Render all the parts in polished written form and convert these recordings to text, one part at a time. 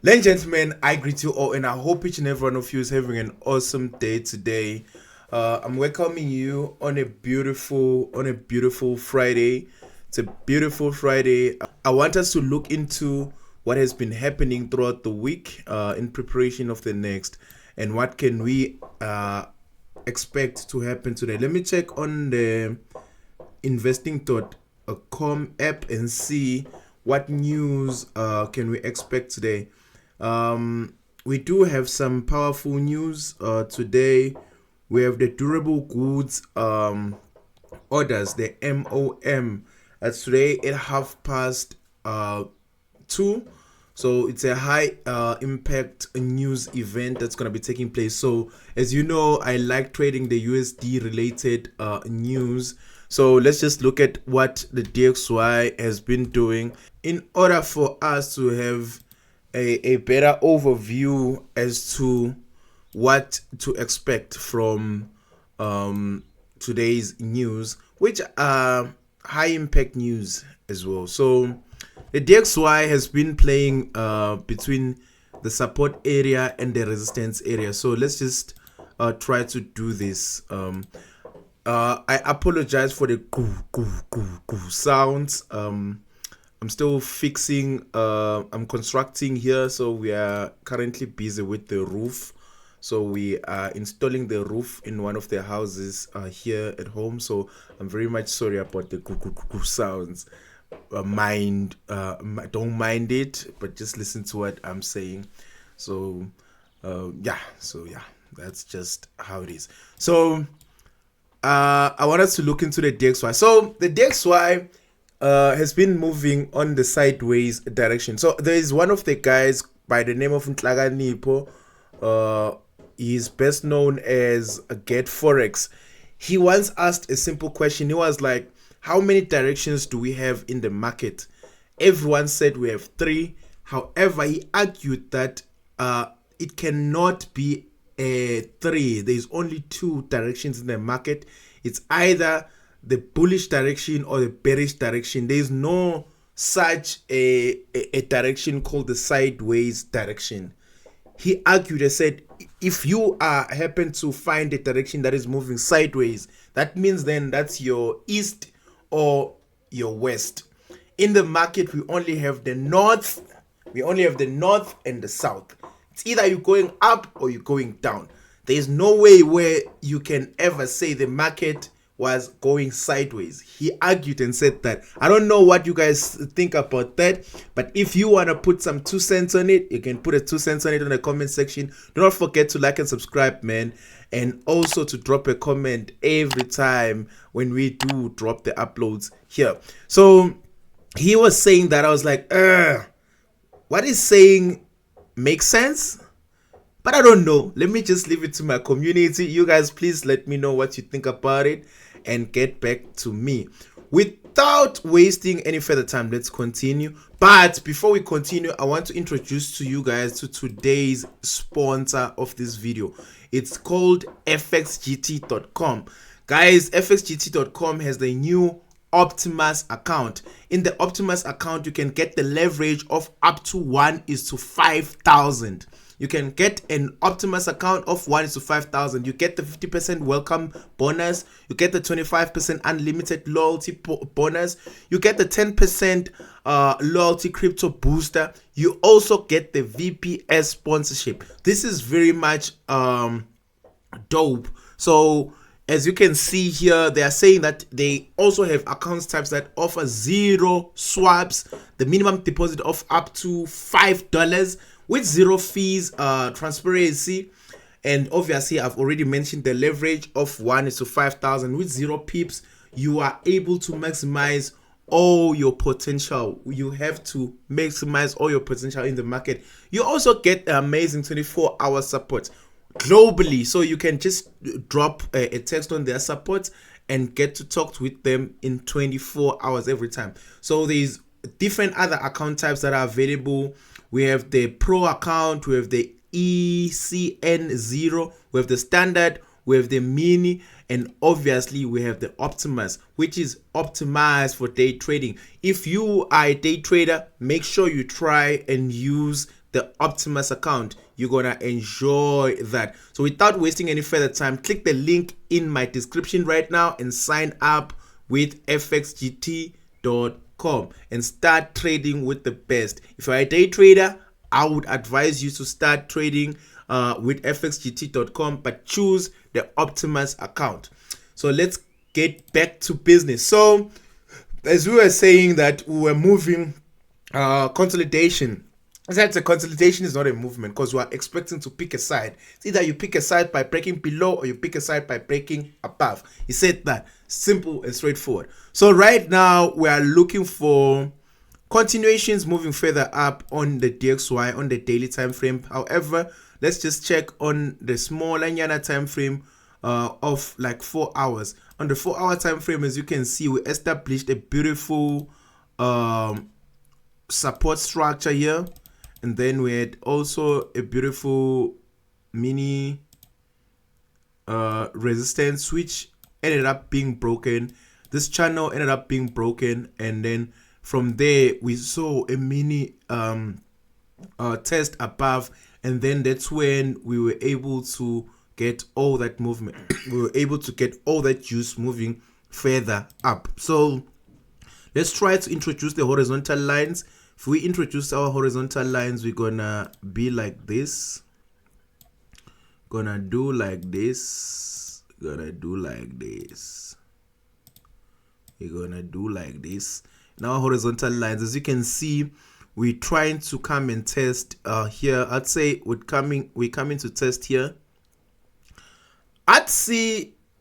Ladies and gentlemen, I greet you all, and I hope each and every one of you is having an awesome day today. I'm welcoming you on a beautiful Friday. It's a beautiful Friday. I want us to look into what has been happening throughout the week in preparation of the next, and what can we expect to happen today. Let me check on the investing.com app and see what news can we expect today. We do have some powerful news today. We have the durable goods orders, the MOM. That's today at 2:30. So it's a high impact news event that's going to be taking place. So as you know, I like trading the USD related news. So let's just look at what the DXY has been doing in order for us to have a better overview as to what to expect from today's news, which are high impact news as well. So the DXY has been playing between the support area and the resistance area. So let's just try to do this. I apologize for the sounds. I'm still fixing, I'm constructing here, so we are currently busy with the roof. So we are installing the roof in one of the houses here at home. So I'm very much sorry about the sounds. Don't mind it, but just listen to what I'm saying. So yeah, that's just how it is. So I want us to look into the DXY. So the DXY has been moving on the sideways direction. So there is one of the guys by the name of Nhlakanipho. He's best known as Get FOREX. He once asked a simple question. He was like, how many directions do we have in the market? Everyone said we have 3. However, he argued that it cannot be 3. There's only 2 directions in the market. It's either the bullish direction or the bearish direction. There is no such a direction called the sideways direction. He argued and said, if you happen to find a direction that is moving sideways, that means then that's your east or your west. In the market, we only have the north. We only have the north and the south. It's either you're going up or you're going down. There is no way where you can ever say the market was going sideways. He argued and said that. I don't know what you guys think about that, but if you want to put some 2 cents on it, you can put a 2 cents on it in the comment section. Do not forget to like and subscribe, man, and also to drop a comment every time when we do drop the uploads here. So he was saying that. I was like, what he's saying makes sense, but I don't know. Let me just leave it to my community. You guys, please let me know what you think about it and get back to me. Without wasting any further time, let's continue. But before we continue, I want to introduce to you guys to today's sponsor of this video. It's called FXGT.com. Guys, FXGT.com has the new Optimus account. In the Optimus account, you can get the leverage of up to 1:5,000. You can get an Optimus account of 1:5,000. You get the 50% welcome bonus. You get the 25% unlimited loyalty bonus. You get the 10% loyalty crypto booster. You also get the VPS sponsorship. This is very much dope. So as you can see here, they are saying that they also have account types that offer 0 swaps, the minimum deposit of up to $5 with 0 fees, transparency, and obviously I've already mentioned the leverage of 1:5,000 with 0 pips. You are able to maximize all your potential. You have to maximize all your potential in the market. You also get amazing 24-hour support globally, so you can just drop a text on their support and get to talk with them in 24 hours every time. So there's different other account types that are available. We have the pro account, we have the ECN0, we have the standard, we have the mini, and obviously we have the Optimus, which is optimized for day trading. If you are a day trader, make sure you try and use the Optimus account. You're gonna enjoy that. So without wasting any further time, click the link in my description right now and sign up with fxgt.com and start trading with the best. If you're a day trader, I would advise you to start trading with fxgt.com, but choose the Optimus account. So let's get back to business. So as we were saying that we were moving consolidation. That's a consolidation is not a movement, because we are expecting to pick a side. It's either you pick a side by breaking below or you pick a side by breaking above. He said that. Simple and straightforward. So right now we are looking for continuations moving further up on the DXY on the daily time frame. However, let's just check on the smaller Nyana time frame of like 4 hours. On the 4 hour time frame, as you can see, we established a beautiful support structure here, and then we had also a beautiful mini resistance which ended up being broken. This channel ended up being broken, and then from there we saw a mini test above, and then that's when we were able to get all that movement. We were able to get all that juice moving further up. So let's try to introduce the horizontal lines. If we introduce our horizontal lines, we're gonna be like this, gonna do like this, gonna do like this, we're gonna do like this. Now horizontal lines, as you can see, we're trying to come and test here. I'd say we're coming to test here.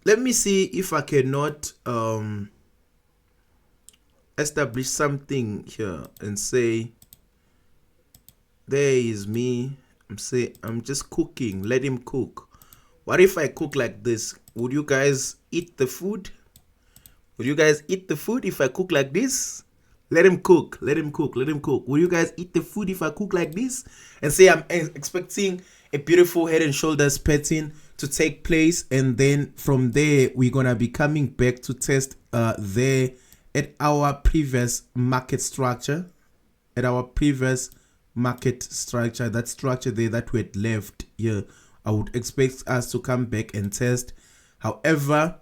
Let me see if I cannot establish something here and say, there is me. I'm just cooking. Let him cook. What if I cook like this? Would you guys eat the food? Would you guys eat the food if I cook like this? Let him cook. Let him cook. Let him cook. Will you guys eat the food if I cook like this? And say I'm expecting a beautiful head and shoulders pattern to take place, and then from there we're gonna be coming back to test there at our previous market structure, that structure there that we had left here. I would expect us to come back and test. However,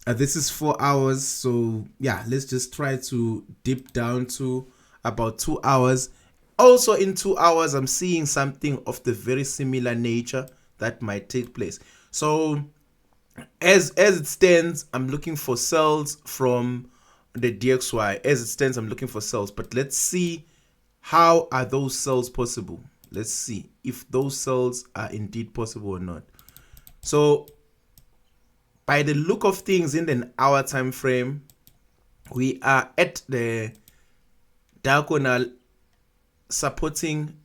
this is 4 hours, so yeah, let's just try to dip down to about 2 hours. Also in 2 hours, I'm seeing something of the very similar nature that might take place. So as it stands, I'm looking for sells from the DXY. As it stands, I'm looking for sells, but let's see, how are those sells possible? Let's see if those sells are indeed possible or not. So by the look of things in an hour time frame, we are at the diagonal supporting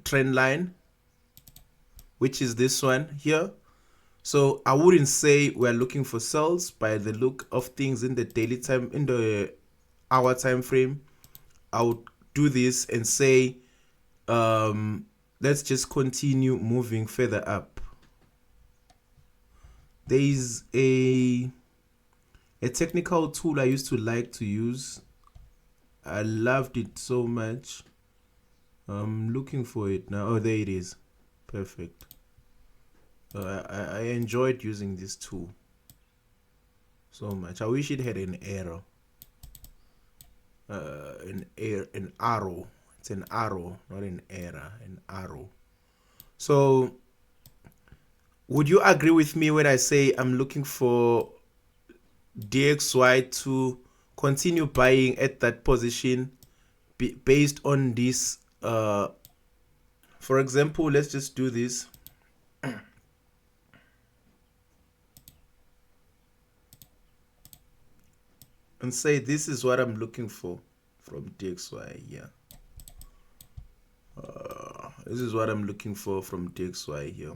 trend line, which is this one here. So I wouldn't say we're looking for sells by the look of things in the daily time, in the hour time frame. I would do this and say, let's just continue moving further up. There is a technical tool I used to like to use. I loved it so much. I'm looking for it now. Oh, there it is. Perfect. I enjoyed using this tool so much. I wish it had an arrow. An arrow. It's an arrow, not an error. An arrow. So would you agree with me when I say I'm looking for DXY to continue buying at that position based on this? For example, let's just do this. And say this is what I'm looking for from DXY here. This is what I'm looking for from DXY here.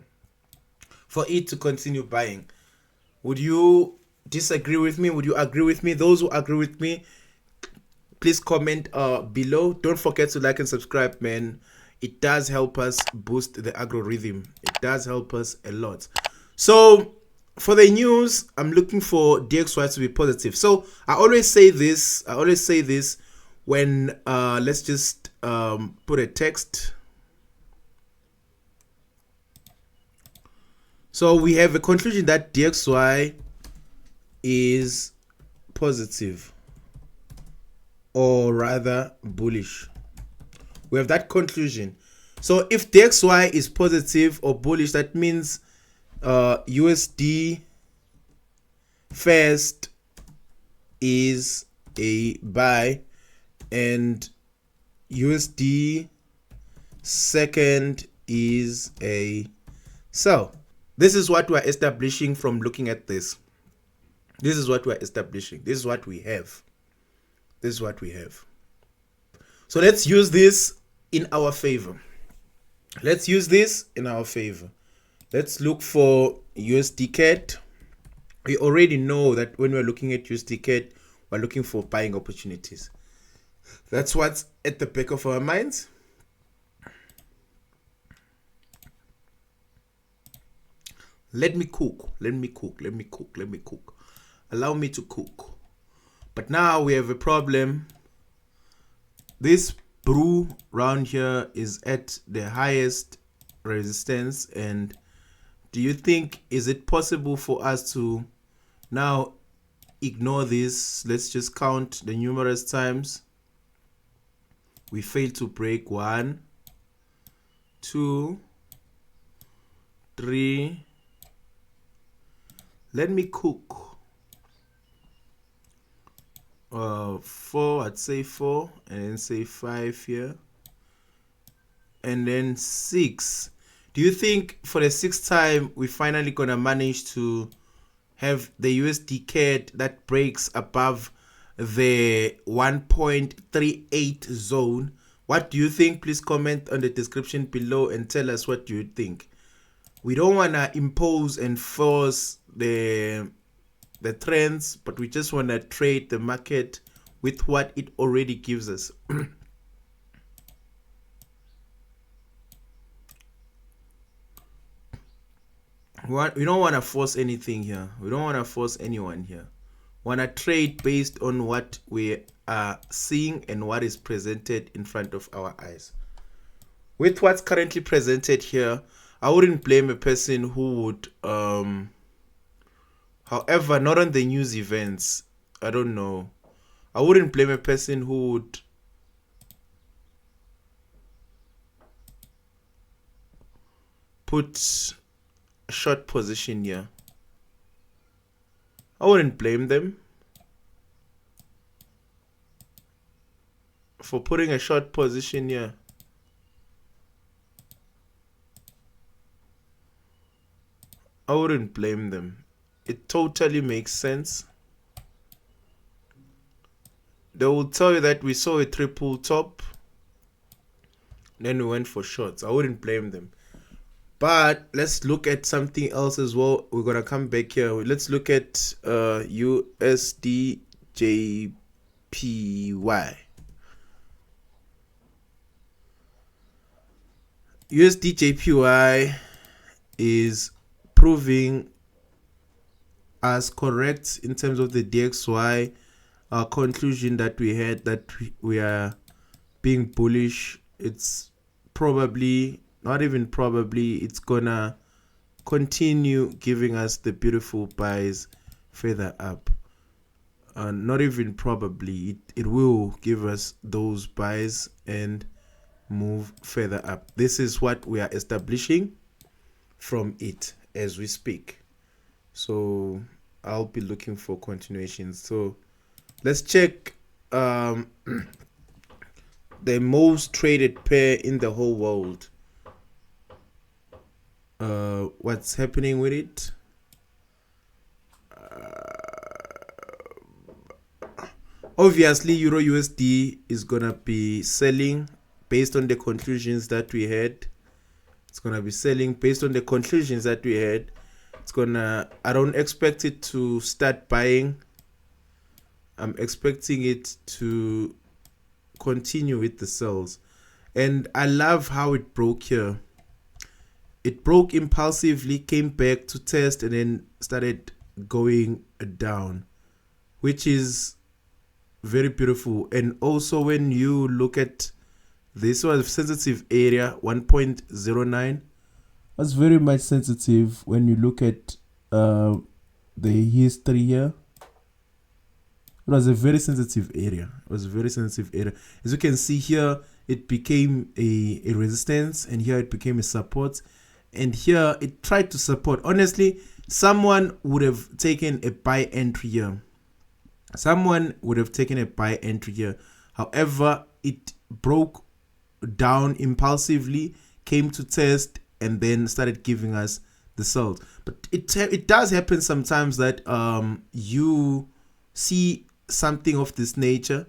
For it to continue buying. Would you disagree with me? Would you agree with me? Those who agree with me, please comment below. Don't forget to like and subscribe, man. It does help us boost the algorithm. It does help us a lot. So for the news, I'm looking for DXY to be positive. So I always say this. When let's just put a text. So we have a conclusion that DXY is positive, or rather bullish. We have that conclusion. So if DXY is positive or bullish, that means USD first is a buy and USD second is a sell. This is what we're establishing from looking at this. This is what we're establishing. This is what we have. This is what we have. So let's use this in our favor. Let's use this in our favor. Let's look for Usdcad. We already know that when we're looking at Usdcad, we're looking for buying opportunities. That's what's at the back of our minds. Let me cook. Let me cook. Let me cook. Let me cook. Allow me to cook. But now we have a problem. This brew round here is at the highest resistance, and do you think is it possible for us to now ignore this? Let's just count the numerous times we failed to break. 1, 2, 3. Let me cook. 4, I'd say 4, and then say 5 here, and then 6. Do you think for the 6th time we finally gonna manage to have the Usdcad that breaks above the 1.38 zone? What do you think? Please comment on the description below and tell us what you think. We don't wanna impose and force the trends, but we just want to trade the market with what it already gives us. We don't want to force anything here. We don't want to force anyone here. We want to trade based on what we are seeing and what is presented in front of our eyes. With what's currently presented here, I wouldn't blame a person who would however, not on the news events. I don't know. I wouldn't blame a person who would put a short position here. I wouldn't blame them for putting a short position here. I wouldn't blame them. It totally makes sense. They will tell you that we saw a triple top, then we went for shorts. I wouldn't blame them. But let's look at something else as well. We're gonna come back here. Let's look at Usdjpy. Usdjpy is proving as correct in terms of the DXY conclusion that we had, that we are being bullish. It's probably, not even probably, it's gonna continue giving us the beautiful buys further up. Not even probably, it will give us those buys and move further up. This is what we are establishing from it as we speak. So I'll be looking for continuations. So let's check the most traded pair in the whole world. What's happening with it? Obviously, Euro USD is gonna be selling based on the conclusions that we had. It's gonna be selling based on the conclusions that we had. It's gonna, I don't expect it to start buying. I'm expecting it to continue with the sells. And I love how it broke here. It broke impulsively, came back to test, and then started going down, which is very beautiful. And also when you look at this was sensitive area 1.09, was very much sensitive when you look at the history here. It was a very sensitive area. It was a very sensitive area. As you can see here, it became a resistance, and here it became a support, and here it tried to support. Honestly, someone would have taken a buy entry here. Someone would have taken a buy entry here. However, it broke down impulsively, came to test, and then started giving us the sales. But it does happen sometimes that you see something of this nature.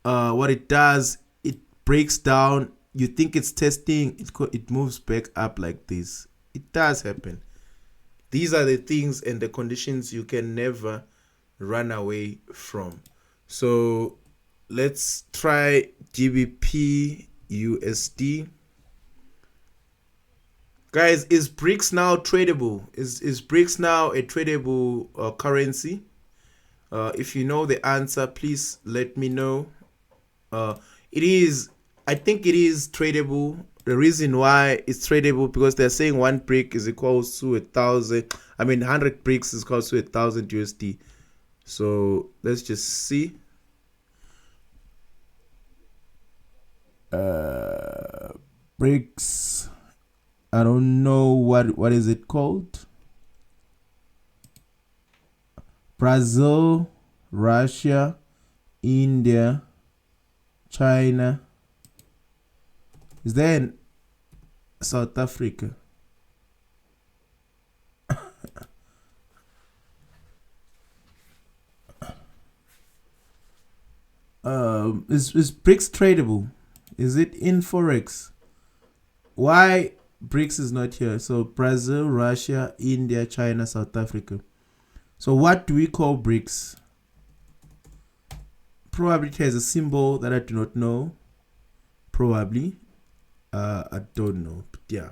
What it does, it breaks down. You think it's testing, it moves back up like this. It does happen. These are the things and the conditions you can never run away from. So let's try GBP USD. Guys, is BRICS now tradable? Is BRICS now a tradable currency? If you know the answer, please let me know. It is. I think it is tradable. The reason why it's tradable, because they're saying one brick is equals to 1,000. I mean, 100 bricks is equals to 1,000 USD. So let's just see. Bricks. I don't know what is it called. Brazil, Russia, India, China. Is there South Africa? Is BRICS tradable? Is it in FOREX? Why BRICS is not here? So Brazil, Russia, India, China, South Africa. So what do we call BRICS? Probably it has a symbol that I do not know. Probably. I don't know. But yeah.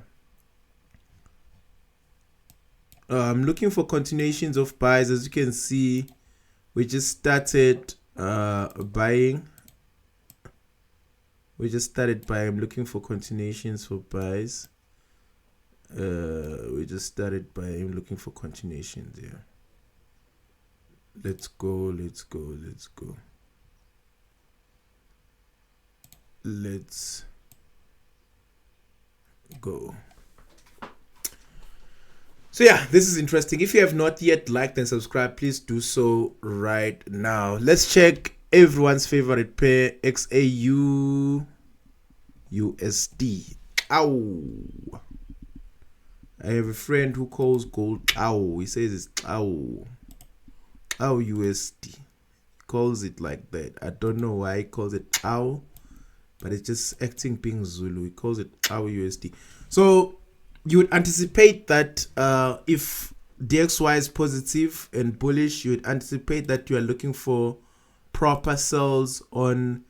I'm looking for continuations of buys. As you can see, we just started buying. We just started buying. I'm looking for continuations for buys. We just started buying. I'm looking for continuations. Yeah. Let's go. Let's go. Let's go. Let's go. So yeah, this is interesting. If you have not yet liked and subscribed, please do so right now. Let's check everyone's favorite pair, XAU USD. Ow. I have a friend who calls gold ow. He says it's ow. Ow USD. He calls it like that. I don't know why he calls it ow, but it's just acting being Zulu. He calls it ow USD. So you would anticipate that if DXY is positive and bullish, you would anticipate that you are looking for proper sells on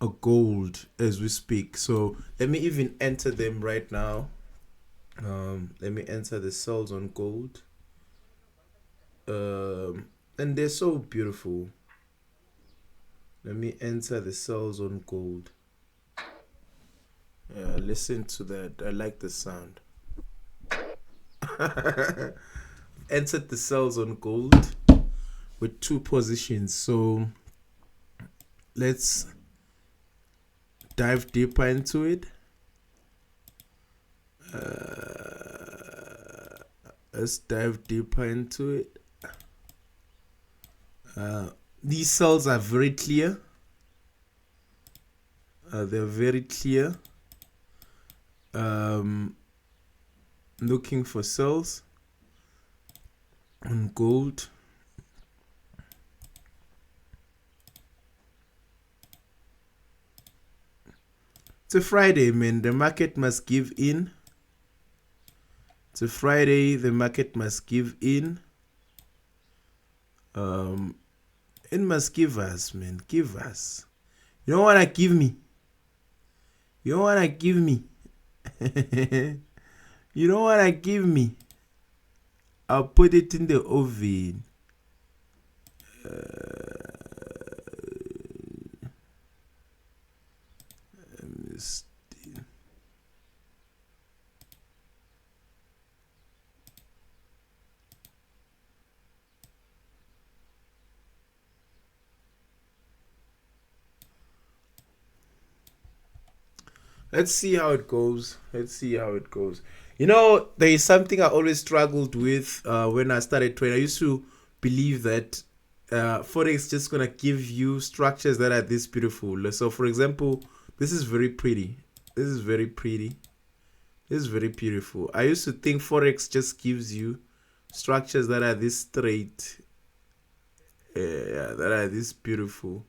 a gold as we speak. So let me even enter them right now. Let me enter the sells on gold. And they're so beautiful. Let me enter the sells on gold. Listen to that. I like the sound. Entered the sells on gold with 2 positions. So let's dive deeper into it. Let's dive deeper into it. These cells are very clear. They're very clear. Looking for cells on gold. It's a Friday, man. The market must give in. It's a Friday. The market must give in. It must give us, man. Give us. You don't want to give me. You don't want to give me. You don't want to give me. I'll put it in the oven. Let's see how it goes. Let's see how it goes. You know, there is something I always struggled with when I started trading. I used to believe that Forex just gonna give you structures that are this beautiful. So, for example, this is very pretty. This is very pretty. This is very beautiful. I used to think Forex just gives you structures that are this straight, that are this beautiful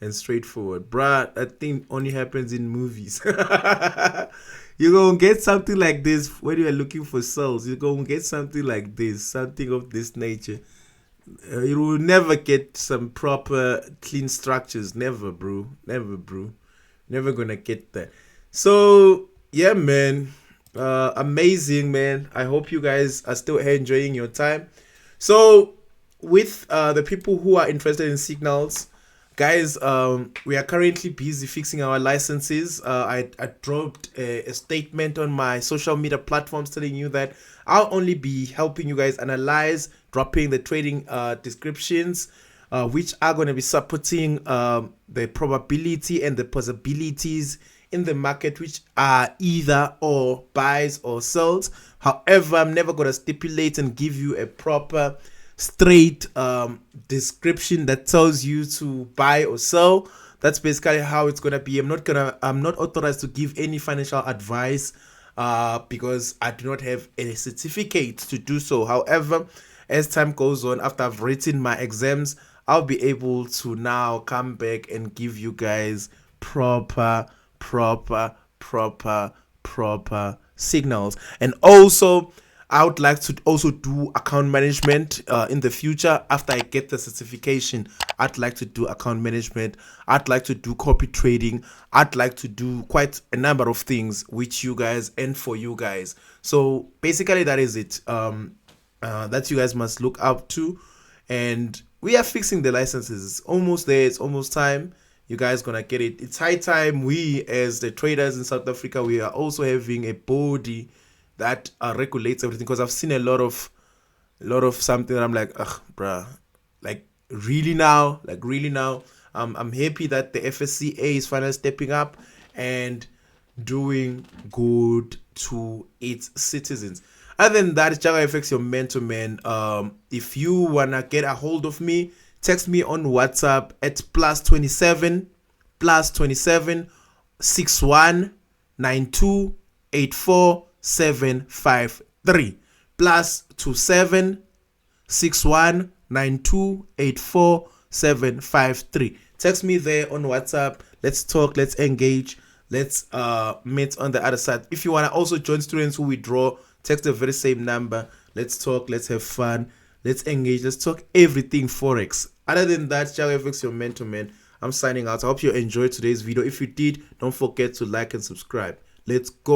and straightforward. Bruh, that thing only happens in movies. You're gonna get something like this when you're looking for sales. You're gonna get something like this, something of this nature. You will never get some proper clean structures. Never, bro. Never, bro. Never gonna get that. So yeah, man. Amazing, man. I hope you guys are still enjoying your time. So with the people who are interested in signals, guys, we are currently busy fixing our licenses. I dropped a statement on my social media platforms telling you that I'll only be helping you guys analyze, dropping the trading descriptions, which are going to be supporting the probability and the possibilities in the market, which are either or buys or sells. However, I'm never going to stipulate and give you a proper straight description that tells you to buy or sell. That's basically how it's gonna be. I'm not authorized to give any financial advice because I do not have a certificate to do so. However, as time goes on, after I've written my exams, I'll be able to now come back and give you guys proper signals. And also, I would like to also do account management in the future. After I get the certification, I'd like to do account management. I'd like to do copy trading. I'd like to do quite a number of things which you guys and for you guys. So basically that is it. That you guys must look up to. And we are fixing the licenses. It's almost there. It's almost time. You guys gonna get it. It's high time we, as the traders in South Africa, we are also having a body that regulates everything. Because I've seen a lot of something that I'm like, ugh, bruh, like really now, I'm happy that the FSCA is finally stepping up and doing good to its citizens. Other than that, Jaguar FX, your man-to-man. If you wanna get a hold of me, text me on WhatsApp at +27 61 92 84 753 +27 61 92 84 753. Text me there on WhatsApp. Let's talk. Let's engage. Let's meet on the other side. If you want to also join students who withdraw, text the very same number. Let's talk. Let's have fun. Let's engage. Let's talk everything Forex. Other than that, Jaguar FX, your man-to-man. I'm signing out. I hope you enjoyed today's video. If you did, don't forget to like and subscribe. Let's go.